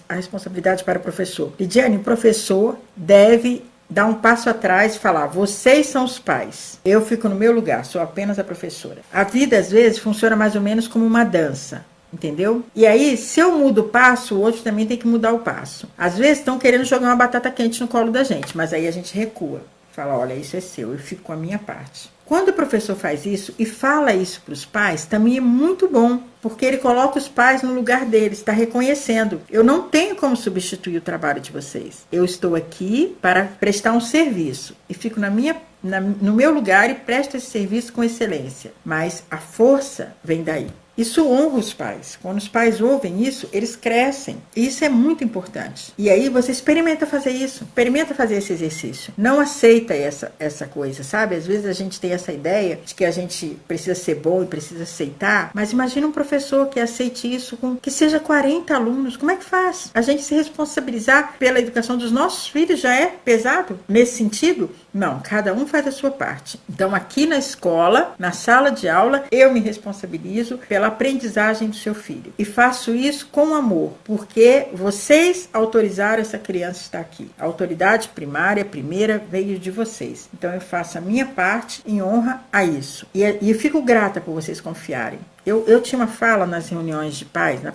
A: a responsabilidade para o professor. Lidiane, o professor deve dar um passo atrás e falar, vocês são os pais, eu fico no meu lugar, sou apenas a professora. A vida, às vezes, funciona mais ou menos como uma dança, entendeu? E aí, se eu mudo o passo, o outro também tem que mudar o passo. Às vezes, estão querendo jogar uma batata quente no colo da gente, mas aí a gente recua, fala, olha, isso é seu, eu fico com a minha parte. Quando o professor faz isso e fala isso para os pais, também é muito bom, porque ele coloca os pais no lugar deles, está reconhecendo. Eu não tenho como substituir o trabalho de vocês. Eu estou aqui para prestar um serviço e fico no meu lugar e presto esse serviço com excelência. Mas a força vem daí. Isso honra os pais. Quando os pais ouvem isso, eles crescem. E isso é muito importante. E aí você experimenta fazer isso. Experimenta fazer esse exercício. Não aceita essa coisa, sabe? Às vezes a gente tem essa ideia de que a gente precisa ser bom e precisa aceitar. Mas imagina um professor que aceite isso com que seja 40 alunos. Como é que faz? A gente se responsabilizar pela educação dos nossos filhos já é pesado nesse sentido? Não, cada um faz a sua parte. Então aqui na escola, na sala de aula, eu me responsabilizo pela aprendizagem do seu filho. E faço isso com amor, porque vocês autorizaram essa criança a estar aqui. A autoridade primária, primeira, veio de vocês. Então eu faço a minha parte em honra a isso. E fico grata por vocês confiarem. Eu tinha uma fala nas reuniões de pais, né?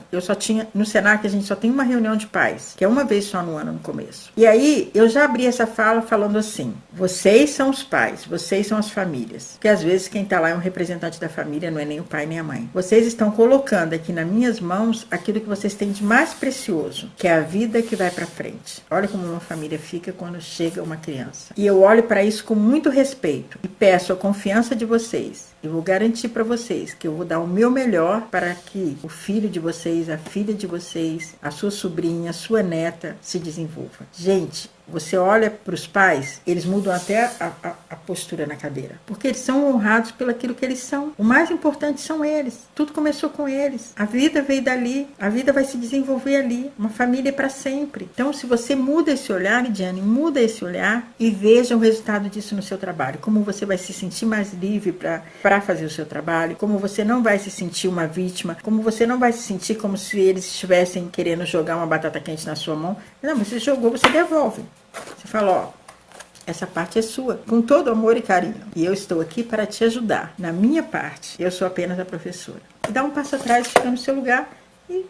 A: No Senac a gente só tem uma reunião de pais, que é uma vez só no ano no começo. E aí eu já abri essa fala falando assim, vocês são os pais, vocês são as famílias. Porque às vezes quem está lá é um representante da família, não é nem o pai nem a mãe. Vocês estão colocando aqui nas minhas mãos aquilo que vocês têm de mais precioso, que é a vida que vai para frente. Olha como uma família fica quando chega uma criança. E eu olho para isso com muito respeito e peço a confiança de vocês. Eu vou garantir para vocês que eu vou dar o meu melhor para que o filho de vocês, a filha de vocês, a sua sobrinha, a sua neta se desenvolva. Gente, você olha para os pais, eles mudam até a postura na cadeira. Porque eles são honrados pelo aquilo que eles são. O mais importante são eles. Tudo começou com eles. A vida veio dali. A vida vai se desenvolver ali. Uma família é para sempre. Então, se você muda esse olhar, Lidiane, muda esse olhar e veja o resultado disso no seu trabalho. Como você vai se sentir mais livre para fazer o seu trabalho. Como você não vai se sentir uma vítima. Como você não vai se sentir como se eles estivessem querendo jogar uma batata quente na sua mão. Não, você jogou, você devolve. Você fala, ó, essa parte é sua, com todo amor e carinho. E eu estou aqui para te ajudar. Na minha parte, eu sou apenas a professora. E dá um passo atrás, fica no seu lugar e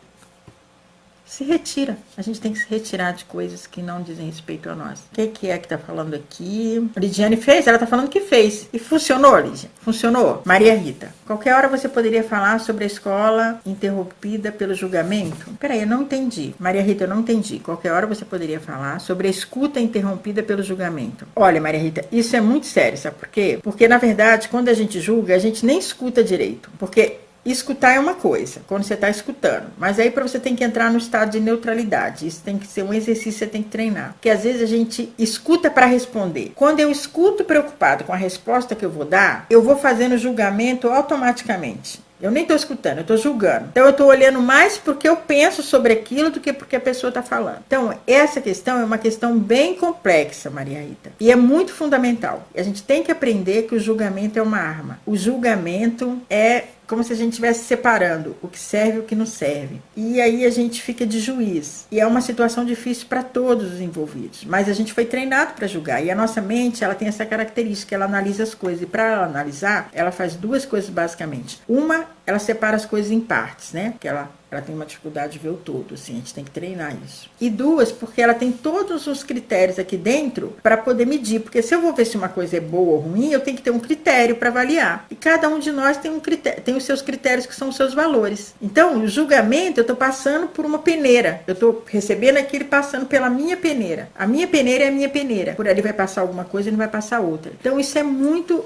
A: se retira. A gente tem que se retirar de coisas que não dizem respeito a nós. O que é que tá falando aqui? Lidiane fez? Ela tá falando que fez. E funcionou, Lidia? Funcionou? Maria Rita, qualquer hora você poderia falar sobre a escola interrompida pelo julgamento? Peraí, eu não entendi. Maria Rita, eu não entendi. Qualquer hora você poderia falar sobre a escuta interrompida pelo julgamento. Olha, Maria Rita, isso é muito sério, sabe por quê? Porque, na verdade, quando a gente julga, a gente nem escuta direito. Porque escutar é uma coisa, quando você está escutando. Mas aí para você tem que entrar no estado de neutralidade. Isso tem que ser um exercício que você tem que treinar. Porque às vezes a gente escuta para responder. Quando eu escuto preocupado com a resposta que eu vou dar, eu vou fazendo julgamento automaticamente. Eu nem estou escutando, eu estou julgando. Então eu estou olhando mais porque eu penso sobre aquilo do que porque a pessoa está falando. Então essa questão é uma questão bem complexa, Maria Rita. E é muito fundamental. A gente tem que aprender que o julgamento é uma arma. O julgamento é como se a gente estivesse separando o que serve e o que não serve. E aí a gente fica de juiz. E é uma situação difícil para todos os envolvidos. Mas a gente foi treinado para julgar. E a nossa mente, ela tem essa característica, ela analisa as coisas. E para ela analisar, ela faz duas coisas basicamente. Uma ela separa as coisas em partes, né? Que ela tem uma dificuldade de ver o todo, assim, a gente tem que treinar isso. E 2, porque ela tem todos os critérios aqui dentro para poder medir, porque se eu vou ver se uma coisa é boa ou ruim, eu tenho que ter um critério para avaliar. E cada um de nós tem um critério, tem os seus critérios que são os seus valores. Então, o julgamento, eu estou passando por uma peneira, eu estou recebendo aquilo e passando pela minha peneira. A minha peneira é a minha peneira. Por ali vai passar alguma coisa e não vai passar outra. Então, isso é muito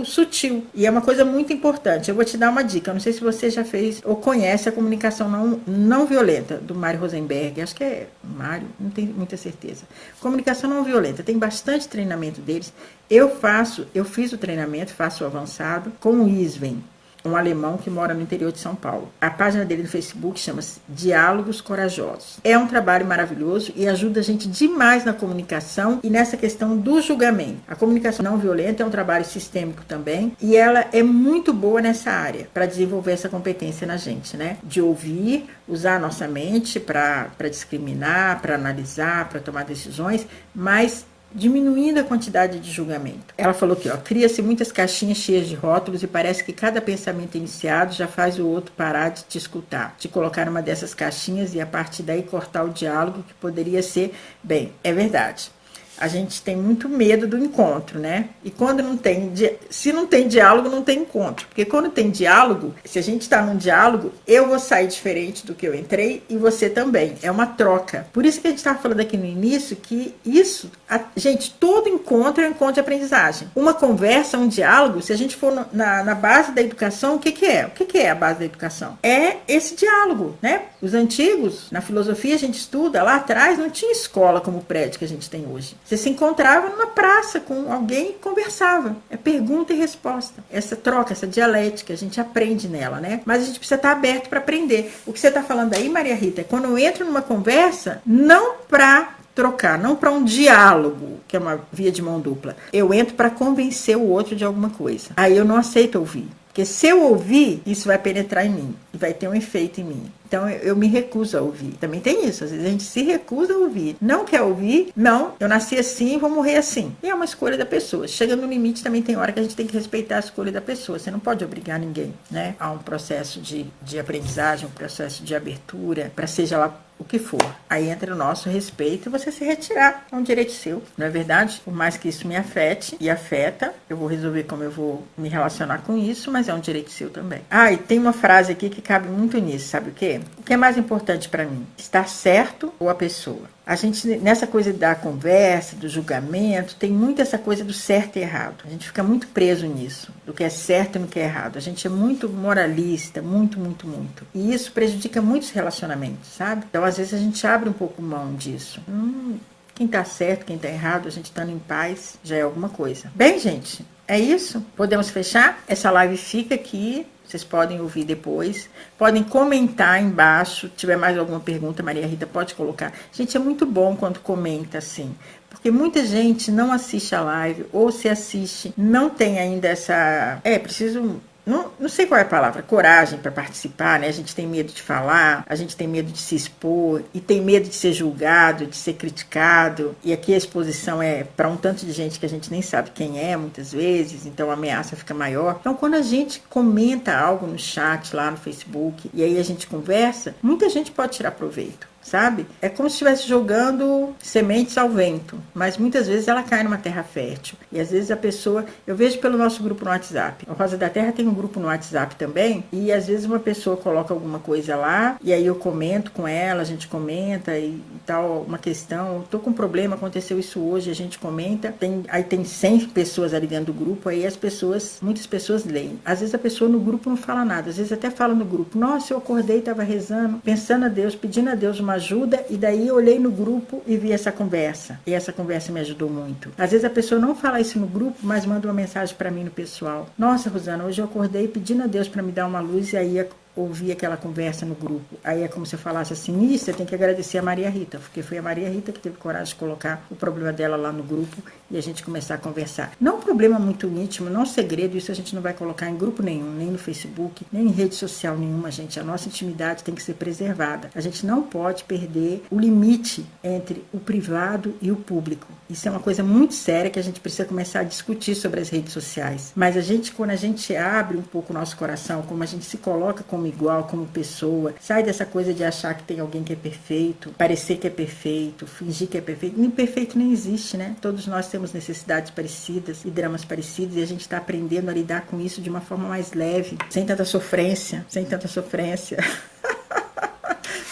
A: sutil e é uma coisa muito importante. Eu vou te dar uma dica, eu não sei se você já fez ou conhece a comunicação não violenta, do Mário Rosenberg, acho que é Mário, não tenho muita certeza. Comunicação não violenta, tem bastante treinamento deles. Eu fiz o treinamento, faço o avançado, com o Isven, um alemão que mora no interior de São Paulo. A página dele no Facebook chama-se Diálogos Corajosos. É um trabalho maravilhoso e ajuda a gente demais na comunicação e nessa questão do julgamento. A comunicação não violenta é um trabalho sistêmico também e ela é muito boa nessa área para desenvolver essa competência na gente, né? De ouvir, usar a nossa mente para discriminar, para analisar, para tomar decisões, mas diminuindo a quantidade de julgamento. Ela falou aqui, cria-se muitas caixinhas cheias de rótulos e parece que cada pensamento iniciado já faz o outro parar de te escutar, te colocar numa dessas caixinhas e a partir daí cortar o diálogo que poderia ser, bem, é verdade. A gente tem muito medo do encontro, né? E quando se não tem diálogo, não tem encontro. Porque quando tem diálogo, se a gente está num diálogo, eu vou sair diferente do que eu entrei e você também. É uma troca. Por isso que a gente estava falando aqui no início que gente, todo encontro é um encontro de aprendizagem. Uma conversa, um diálogo, se a gente for na base da educação, o que é? O que é a base da educação? É esse diálogo, né? Os antigos, na filosofia a gente estuda, lá atrás não tinha escola como o prédio que a gente tem hoje. Você se encontrava numa praça com alguém e conversava. É pergunta e resposta. Essa troca, essa dialética, a gente aprende nela, né? Mas a gente precisa estar aberto para aprender. O que você está falando aí, Maria Rita, é quando eu entro numa conversa, não para trocar, não para um diálogo, que é uma via de mão dupla. Eu entro para convencer o outro de alguma coisa. Aí eu não aceito ouvir. Porque se eu ouvir, isso vai penetrar em mim e vai ter um efeito em mim. Então eu me recuso a ouvir. Também tem isso, às vezes a gente se recusa a ouvir. Não quer ouvir, não, eu nasci assim, vou morrer assim. E é uma escolha da pessoa. Chega no limite, também tem hora que a gente tem que respeitar a escolha da pessoa. Você não pode obrigar ninguém, né? Há um processo de aprendizagem, um processo de abertura, para seja lá o que for. Aí entra o nosso respeito e você se retirar. É um direito seu, não é verdade? Por mais que isso me afete e afeta, eu vou resolver como eu vou me relacionar com isso, mas é um direito seu também. E tem uma frase aqui que cabe muito nisso, sabe o quê? O que é mais importante para mim? Estar certo ou a pessoa? A gente, nessa coisa da conversa, do julgamento, tem muito essa coisa do certo e errado. A gente fica muito preso nisso, do que é certo e no que é errado. A gente é muito moralista, muito. E isso prejudica muitos relacionamentos, sabe? Então, às vezes, a gente abre um pouco mão disso. Quem tá certo, quem tá errado, a gente estando em paz, já é alguma coisa. Bem, gente, é isso. Podemos fechar? Essa live fica aqui. Vocês podem ouvir depois. Podem comentar embaixo. Se tiver mais alguma pergunta, Maria Rita pode colocar. Gente, é muito bom quando comenta assim. Porque muita gente não assiste a live. Ou se assiste, não tem ainda essa... preciso... Não sei qual é a palavra, coragem para participar, né? A gente tem medo de falar, a gente tem medo de se expor e tem medo de ser julgado, de ser criticado. E aqui a exposição é para um tanto de gente que a gente nem sabe quem é, muitas vezes, então a ameaça fica maior. Então, quando a gente comenta algo no chat, lá no Facebook, e aí a gente conversa, muita gente pode tirar proveito. Sabe? É como se estivesse jogando sementes ao vento, mas muitas vezes ela cai numa terra fértil. E às vezes a pessoa, eu vejo pelo nosso grupo no WhatsApp. A Rosa da Terra tem um grupo no WhatsApp também, e às vezes uma pessoa coloca alguma coisa lá, e aí eu comento com ela, a gente comenta e tal, uma questão, eu tô com um problema, aconteceu isso hoje, a gente comenta, aí tem 100 pessoas ali dentro do grupo, aí muitas pessoas leem. Às vezes a pessoa no grupo não fala nada, às vezes até fala no grupo, nossa, eu acordei, estava rezando, pensando a Deus, pedindo a Deus uma ajuda, e daí eu olhei no grupo e vi essa conversa, e essa conversa me ajudou muito. Às vezes a pessoa não fala isso no grupo, mas manda uma mensagem para mim no pessoal, nossa, Rosana, hoje eu acordei pedindo a Deus para me dar uma luz, e aí ouvir aquela conversa no grupo. Aí é como se eu falasse assim, isso, você tem que agradecer a Maria Rita, porque foi a Maria Rita que teve coragem de colocar o problema dela lá no grupo e a gente começar a conversar. Não um problema muito íntimo, não um segredo, isso a gente não vai colocar em grupo nenhum, nem no Facebook, nem em rede social nenhuma, gente. A nossa intimidade tem que ser preservada. A gente não pode perder o limite entre o privado e o público. Isso é uma coisa muito séria que a gente precisa começar a discutir sobre as redes sociais. Mas quando a gente abre um pouco o nosso coração, como a gente se coloca como igual, como pessoa, sai dessa coisa de achar que tem alguém que é perfeito, parecer que é perfeito, fingir que é perfeito. Nem perfeito nem existe, né? Todos nós temos necessidades parecidas e dramas parecidos e a gente está aprendendo a lidar com isso de uma forma mais leve, sem tanta sofrência,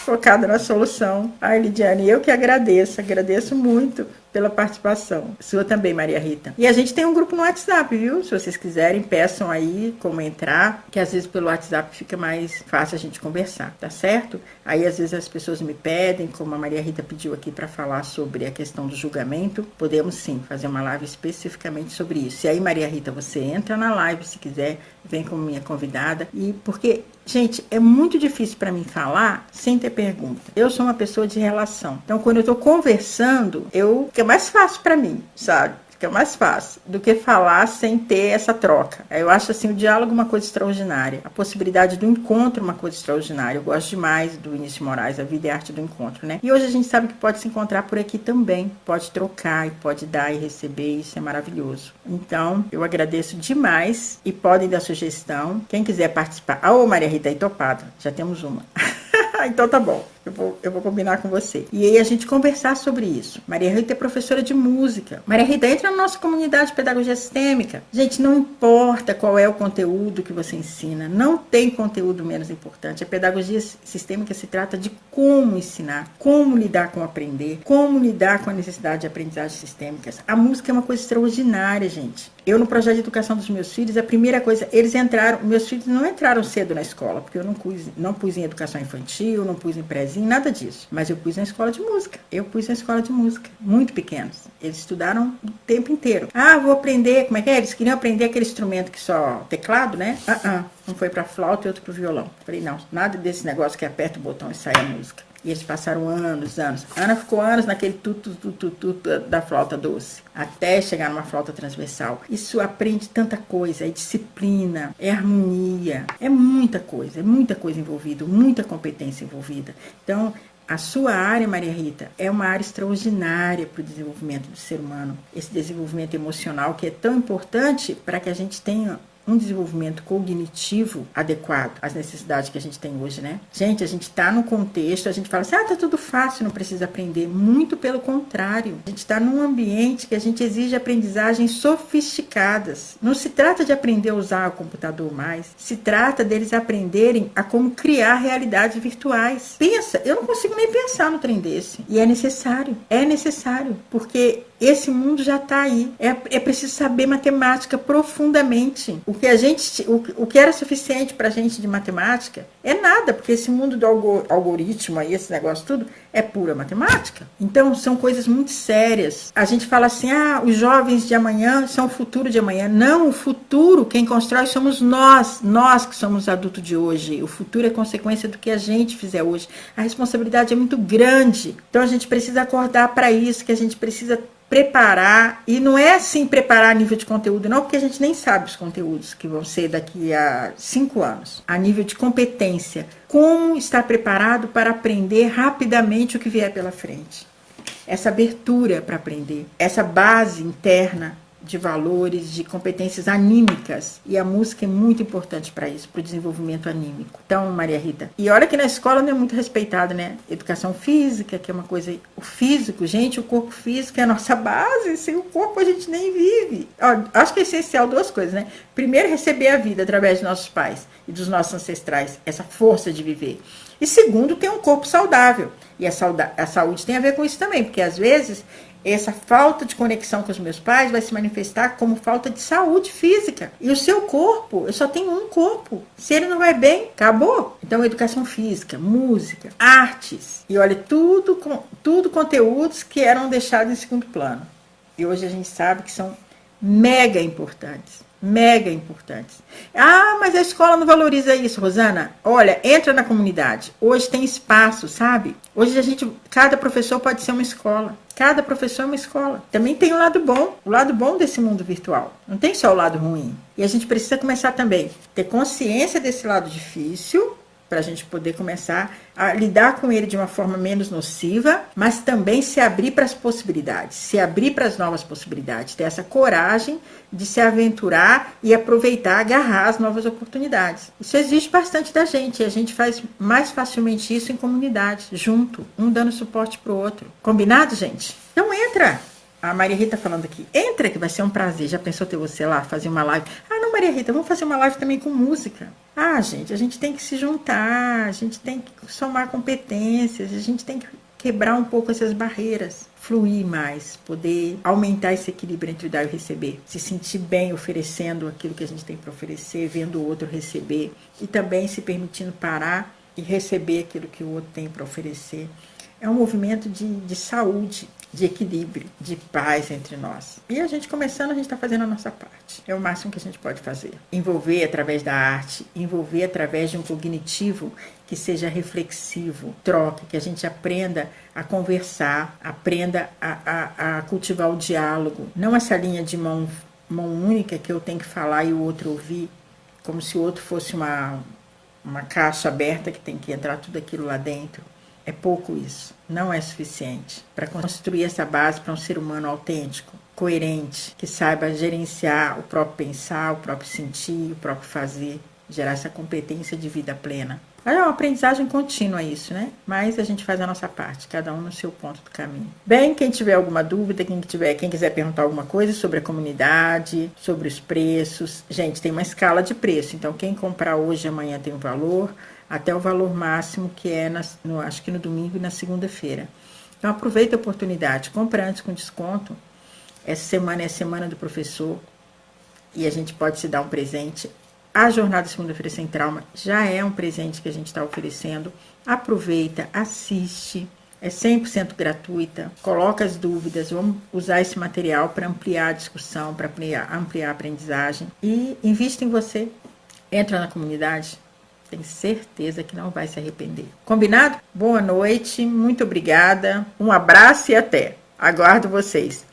A: focada na solução. Ai, Lidiane, eu que agradeço muito pela participação. Sua também, Maria Rita. E a gente tem um grupo no WhatsApp, viu? Se vocês quiserem, peçam aí como entrar, que às vezes pelo WhatsApp fica mais fácil a gente conversar, tá certo? Aí às vezes as pessoas me pedem, como a Maria Rita pediu aqui para falar sobre a questão do julgamento, podemos sim fazer uma live especificamente sobre isso. E aí, Maria Rita, você entra na live se quiser, vem como minha convidada, e porque, gente, é muito difícil para mim falar sem ter pergunta. Eu sou uma pessoa de relação. Então, quando eu tô conversando, fica mais fácil para mim, sabe? Fica mais fácil do que falar sem ter essa troca. Eu acho assim o diálogo uma coisa extraordinária, a possibilidade do encontro uma coisa extraordinária. Eu gosto demais do Vinícius de Moraes, a vida e a arte do encontro, né? E hoje a gente sabe que pode se encontrar por aqui também, pode trocar e pode dar e receber, isso é maravilhoso. Então, eu agradeço demais e podem dar sugestão. Quem quiser participar, Maria Rita aí topada, já temos uma. Então tá bom, eu vou combinar com você. E aí a gente conversar sobre isso. Maria Rita é professora de música. Maria Rita, entra na nossa comunidade de pedagogia sistêmica. Gente, não importa qual é o conteúdo que você ensina, não tem conteúdo menos importante. A pedagogia sistêmica se trata de como ensinar, como lidar com o aprender, como lidar com a necessidade de aprendizagem sistêmicas. A música é uma coisa extraordinária, gente. Eu, no projeto de educação dos meus filhos, a primeira coisa, meus filhos não entraram cedo na escola, porque eu não pus em educação infantil, não pus em prézinho, nada disso. Mas eu pus na escola de música. Muito pequenos. Eles estudaram o tempo inteiro. Vou aprender, como é que é? Eles queriam aprender aquele instrumento que só teclado, né? Um foi pra flauta e outro pro violão. Falei, não, nada desse negócio que aperta o botão e sai a música. E eles passaram anos. Ana ficou anos naquele tudo da flauta doce, até chegar numa flauta transversal. Isso aprende tanta coisa, é disciplina, é harmonia, é muita coisa envolvida, muita competência envolvida. Então, a sua área, Maria Rita, é uma área extraordinária para o desenvolvimento do ser humano. Esse desenvolvimento emocional que é tão importante para que a gente tenha um desenvolvimento cognitivo adequado às necessidades que a gente tem hoje, né? Gente, a gente está no contexto, a gente fala assim, tá tudo fácil, não precisa aprender. Muito pelo contrário. A gente está num ambiente que a gente exige aprendizagens sofisticadas. Não se trata de aprender a usar o computador mais, se trata deles aprenderem a como criar realidades virtuais. Pensa, eu não consigo nem pensar no trem desse. E é necessário, porque esse mundo já está aí. É preciso saber matemática profundamente. O que era suficiente para a gente de matemática é nada, porque esse mundo do algoritmo aí, esse negócio tudo, é pura matemática. Então, são coisas muito sérias. A gente fala assim, os jovens de amanhã são o futuro de amanhã. Não, o futuro, quem constrói somos nós que somos adultos de hoje. O futuro é consequência do que a gente fizer hoje. A responsabilidade é muito grande. Então, a gente precisa acordar para isso, que a gente precisa preparar, e não é assim preparar a nível de conteúdo não, porque a gente nem sabe os conteúdos que vão ser daqui a 5 anos, a nível de competência, como estar preparado para aprender rapidamente o que vier pela frente, essa abertura para aprender, essa base interna de valores, de competências anímicas, e a música é muito importante para isso, para o desenvolvimento anímico. Então, Maria Rita, e olha que na escola não é muito respeitado, né? Educação física, que é uma coisa, o físico, gente, o corpo físico é a nossa base, sem o corpo a gente nem vive. Acho que é essencial 2 coisas, né? Primeiro, receber a vida através de nossos pais e dos nossos ancestrais, essa força de viver. E segundo, ter um corpo saudável. E a saúde tem a ver com isso também, porque às vezes essa falta de conexão com os meus pais vai se manifestar como falta de saúde física. E o seu corpo, eu só tenho um corpo. Se ele não vai bem, acabou. Então, educação física, música, artes. E olha, tudo conteúdos que eram deixados em segundo plano. E hoje a gente sabe que são mega importantes. mega importantes. Ah, mas a escola não valoriza isso, Rosana. Olha, entra na comunidade. Hoje tem espaço, sabe? Hoje cada professor pode ser uma escola. Cada professor é uma escola. Também tem o lado bom desse mundo virtual. Não tem só o lado ruim. E a gente precisa começar também a ter consciência desse lado difícil, para a gente poder começar a lidar com ele de uma forma menos nociva, mas também se abrir para as possibilidades, se abrir para as novas possibilidades, ter essa coragem de se aventurar e aproveitar, agarrar as novas oportunidades. Isso exige bastante da gente, e a gente faz mais facilmente isso em comunidade, junto, um dando suporte para o outro. Combinado, gente? Então entra! A Maria Rita falando aqui, entra que vai ser um prazer. Já pensou ter você lá, fazer uma live? Ah, não, Maria Rita, vamos fazer uma live também com música. Ah, gente, a gente tem que se juntar, a gente tem que somar competências, a gente tem que quebrar um pouco essas barreiras, fluir mais, poder aumentar esse equilíbrio entre o dar e o receber, se sentir bem oferecendo aquilo que a gente tem para oferecer, vendo o outro receber e também se permitindo parar e receber aquilo que o outro tem para oferecer. É um movimento de saúde, de equilíbrio, de paz entre nós. E a gente começando, a gente está fazendo a nossa parte. É o máximo que a gente pode fazer. Envolver através da arte, envolver através de um cognitivo que seja reflexivo, troque, que a gente aprenda a conversar, aprenda a cultivar o diálogo. Não essa linha de mão única que eu tenho que falar e o outro ouvir, como se o outro fosse uma caixa aberta que tem que entrar tudo aquilo lá dentro. É pouco isso, não é suficiente para construir essa base para um ser humano autêntico, coerente, que saiba gerenciar o próprio pensar, o próprio sentir, o próprio fazer, gerar essa competência de vida plena. É uma aprendizagem contínua isso, né? Mas a gente faz a nossa parte, cada um no seu ponto do caminho. Bem, quem tiver alguma dúvida, quem quiser perguntar alguma coisa sobre a comunidade, sobre os preços, gente, tem uma escala de preço, então quem comprar hoje, amanhã tem um valor, até o valor máximo que é, acho que no domingo e na segunda-feira. Então aproveita a oportunidade, compra antes com desconto. Essa semana é a semana do professor e a gente pode se dar um presente. A jornada Segunda-feira Sem Trauma já é um presente que a gente está oferecendo. Aproveita, assiste, é 100% gratuita. Coloca as dúvidas, vamos usar esse material para ampliar a discussão, para ampliar a aprendizagem. E invista em você, entra na comunidade. Tenho certeza que não vai se arrepender. Combinado? Boa noite, muito obrigada. Um abraço e até. Aguardo vocês.